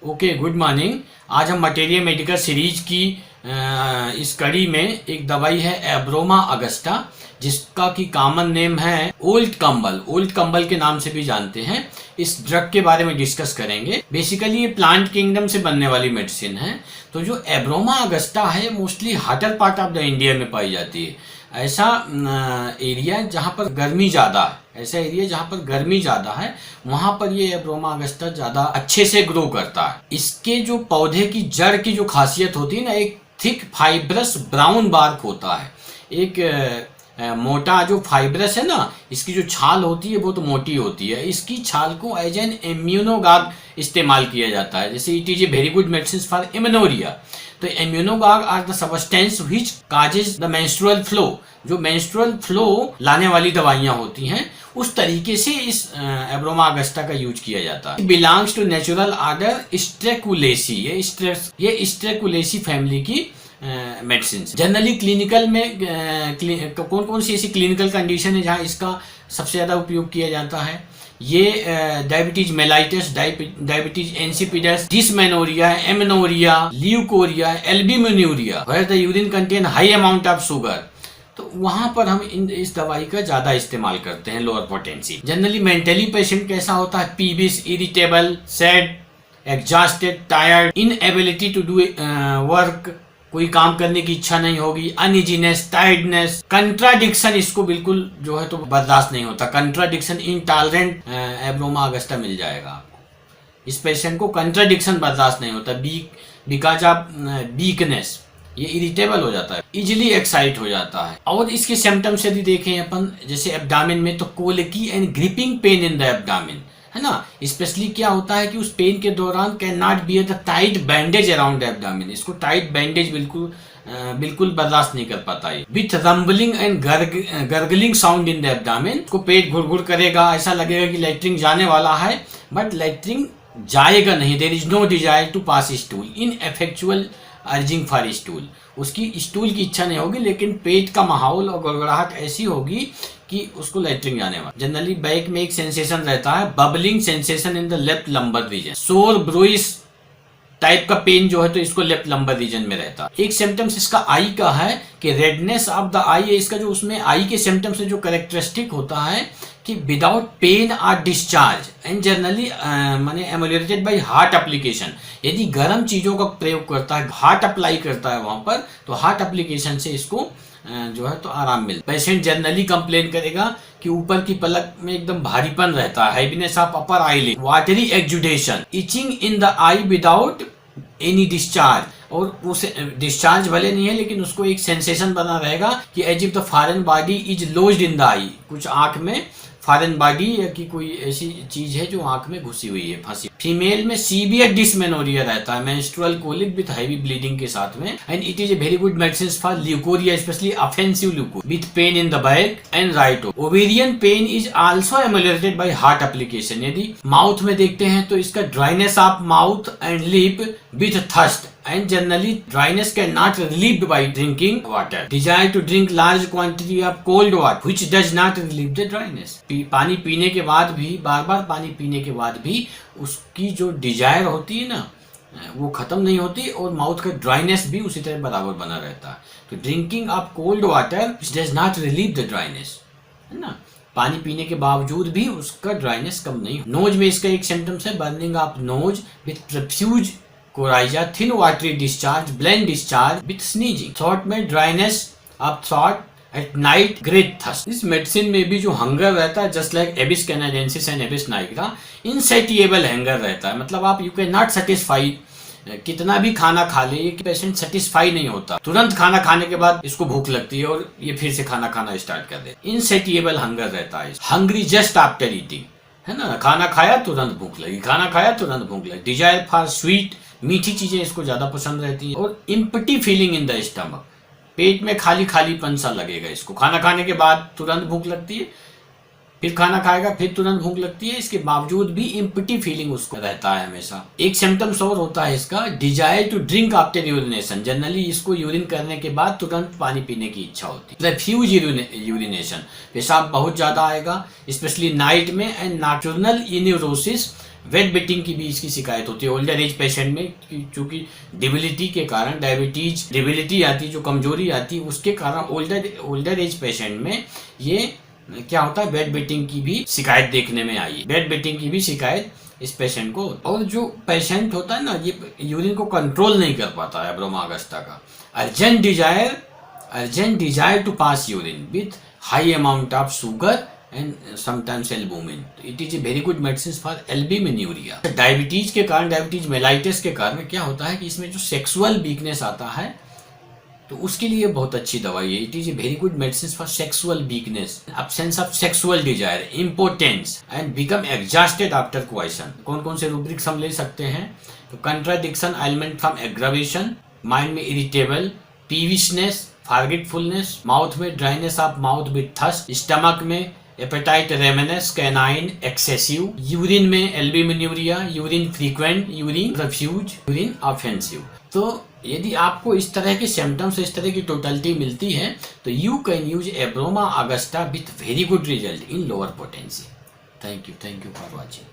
Okay, good morning. आज हम materia medical series की इस कड़ी में एक दवाई है एब्रोमा अगस्टा, जिसका की कॉमन नेम है ओल्ड कंबल के नाम से भी जानते हैं। इस ड्रग के बारे में डिस्कस करेंगे। बेसिकली ये प्लांट किंगडम से बनने वाली मेडिसिन है। तो जो एब्रोमा अगस्टा है mostly hotter part of the India में पाई जाती है। ऐसा एरिया जहाँ पर गर्मी ज़्यादा है, ऐसा एरिया जहाँ पर गर्मी ज़्यादा है वहाँ पर ये एब्रोमा अगस्टा ज़्यादा अच्छे से ग्रो करता है। इसके जो पौधे की जड़ की जो खासियत होती है ना, एक थिक फाइब्रस ब्राउन बार्क होता है। एक मोटा जो फाइब्रस है ना, इसकी जो छाल होती है बहुत मोटी होती है। इसकी छाल को एज एन इम्यूनोगाग इस्तेमाल किया जाता है। जैसे it is a very good medicine for amenorrhoea. तो emmenagogue are the substance which causes the menstrual flow. जो मेंस्ट्रुअल फ्लो लाने वाली दवाइयां होती हैं, उस तरीके से इस एब्रोमा अगस्टा का यूज किया जाता है। Belongs to natural order Sterculiaceae. ये स्ट्रेकुलेसी फैमिली की मेडिसिन। जनरली क्लिनिकल में कौन कौन सी ऐसी क्लिनिकल कंडीशन है जहाँ इसका सबसे ज़्यादा उपयोग किया जाता है? ये diabetes mellitus, diabetes insipidus, dysmenorrhoea, amenorrhoea, leucorrhoea, albuminuria, where the urine contain high amount of sugar. तो वहां पर हम इस दवाई का ज्यादा इस्तेमाल करते हैं, lower potency. Generally mentally patient कैसा होता है? Peevish, irritable, sad, exhausted, tired, inability to do work, कोई काम करने की इच्छा नहीं होगी, अनइजीनेस, टायर्डनेस, कंट्राडिक्शन, इसको बिल्कुल जो है तो बर्दाश्त नहीं होता। कंट्राडिक्शन, इंटॉलरेंट एब्रोमा अगस्टा मिल जाएगा आपको। इस पेशेंट को कंट्राडिक्शन बर्दाश्त नहीं होता, बिकॉज ऑफ वीकनेस। ये इरिटेबल हो जाता है, इजिली एक्साइट हो जाता है। और इसके सिम्टम्स यदि देखें अपन, जैसे एब्डामिन में, तो colicky and gripping pen in the abdomen, है ना। स्पेशली क्या होता है कि उस पेन के दौरान can not bear the tight bandage around abdomen. इसको टाइट बैंडेज बिल्कुल बर्दाश्त नहीं कर पाता है। With rambling and gargling sound in the abdomen. को पेट घुड़घुड़ करेगा, ऐसा लगेगा कि लेटरिन जाने वाला है, बट लेटरिन जाएगा नहीं। There is no desire to pass stool, ineffectual urging for stool. उसकी स्टूल की इच्छा नहीं होगी, लेकिन पेट का माहौल और गड़गड़ाहट ऐसी होगी कि उसको लेटरिन जाने वाला। जनरली बैक में एक सेंसेशन रहता है, bubbling sensation in the left lumbar region. सोर ब्रोइस टाइप का पेन जो है तो इसको लेफ्ट लंबर रीजन में रहता है। एक सिम्टम्स इसका आई का है कि रेडनेस ऑफ द आई है इसका। जो उसमें आई के सिम्टम्स से जो कैरेक्टरिस्टिक होता है कि विदाउट पेन और डिस्चार्ज एंड जनरली माने एमुलेटेड बाय हार्ट एप्लीकेशन। यदि गर्म चीजों का प्रयोग करता है, हार्ट अप्लाई करता है वहां पर, तो हार्ट एप्लीकेशन से इसको जो है तो आराम मिलता है। पेशेंट जनरली कंप्लेन करेगा कि ऊपर की पलक में एकदम भारीपन रहता है, heaviness of upper eyelid, watery exudation, itching in the eye without any discharge. और उस डिस्चार्ज भले नहीं है, लेकिन उसको एक सेंसेशन बना रहेगा कि as if the foreign body is lodged in the eye. कुछ आंख में फॉरेन बॉडी या कि कोई ऐसी चीज है जो आंख में घुसी हुई है, फंसी। फीमेल में सीवियर डिसमेनोरिया रहता है, menstrual colic with heavy bleeding के साथ में। And it is a very good medicine for leucorrhoea, specially offensive leucorrhoea with pain in the back and right. Ovarian pain is also ameliorated by hot application. यदि mouth में देखते हैं तो इसका dryness of mouth and lip with thirst, and generally dryness cannot relieved by drinking water. Desire to drink large quantity of cold water which does not relieve the dryness. पानी पीने के बाद भी, बार बार पानी पीने के बाद भी उसकी जो डिजायर होती है ना, वो खत्म नहीं होती और माउथ का ड्राइनेस भी उसी तरह बराबर बना रहता है। तो drinking of cold water which does not relieve the dryness, है ना। पानी पीने के बावजूद भी उसका ड्राइनेस कम नहीं। नोज में इसका एक सिम्टम्स है, burning of nose with profuse coryza, thin watery discharge, bland discharge with sneezing. Throat में dryness of throat at night, great thirst. इस मेडिसिन में भी जो हंगर रहता है, just like Abies canadensis and Abies nigra, insatiable hunger रहता है। मतलब आप यू कैन नॉट सेटिस्फाई, कितना भी खाना खा ले, पेशेंट सेटिस्फाई नहीं होता। तुरंत खाना खाने के बाद इसको भूख लगती है और ये फिर से खाना खाना स्टार्ट कर दे। इनसेटिएबल हंगर रहता है। हंग्री जस्ट आफ्टर ईटिंग, है ना। खाना खाया तुरंत भूख लगी, खाना खाया तुरंत भूख लगी। डिजायर फॉर स्वीट, मीठी चीजें इसको ज्यादा पसंद रहती हैं। और empty feeling in the stomach, पेट में खाली खालीपन सा लगेगा इसको। खाना खाने के बाद तुरंत भूख लगती है, फिर खाना खाएगा फिर तुरंत भूख लगती है, इसके बावजूद भी इम्पटी फीलिंग उसको रहता है हमेशा। एक सिम्टम्स और होता है इसका, desire to drink after urination. Generally इसको यूरिन करने के बाद तुरंत पानी पीने की इच्छा होती है। रेफ्यूज यूरिनेशन, पेशाब बहुत ज्यादा आएगा, स्पेशली नाइट में। एंड नॉक्टर्नल इन्यूरोसिस वेट बेटिंग की भी इसकी शिकायत होती है ओल्डर एज पेशेंट में, क्योंकि डिबिलिटी के कारण, डायबिटीज डिबिलिटी आती, जो कमजोरी आती, उसके कारण ओल्डर एज पेशेंट में ये क्या होता है, वेट बेटिंग की भी शिकायत देखने में आई है। वेट बेटिंग की भी शिकायत इस पेशेंट को। और जो पेशेंट होता है ना, ये यूरिन को कंट्रोल नहीं कर पाता है एब्रोमा अगस्टा का। Urgent desire to pass urine with high amount of sugar and sometimes albumin. It is a very good medicine for albuminuria. Diabetes के कारण, डायबिटीज मेलाइटिस के कारण क्या होता है कि इसमें जो सेक्सुअल वीकनेस आता है तो उसके लिए बहुत अच्छी दवाई है। It is a very good medicine for sexual weakness, absence of sexual desire, impotence and become exhausted after coition. कौन कौन से रूब्रिक्स हम ले सकते हैं? तो contradiction, ailment from aggravation, mind में इरिटेबल, पीविशनेस, फॉरगेटफुलनेस, माउथ में dryness of mouth with thirst, stomach में appetite ravenous, canine excessive, urine में albuminuria, urine frequent, urine refuse, urine offensive. तो यदि आपको इस तरह के सिम्टम्स, इस तरह की टोटलिटी मिलती है तो you can use Abroma augusta with very good result in lower potency. Thank you for watching.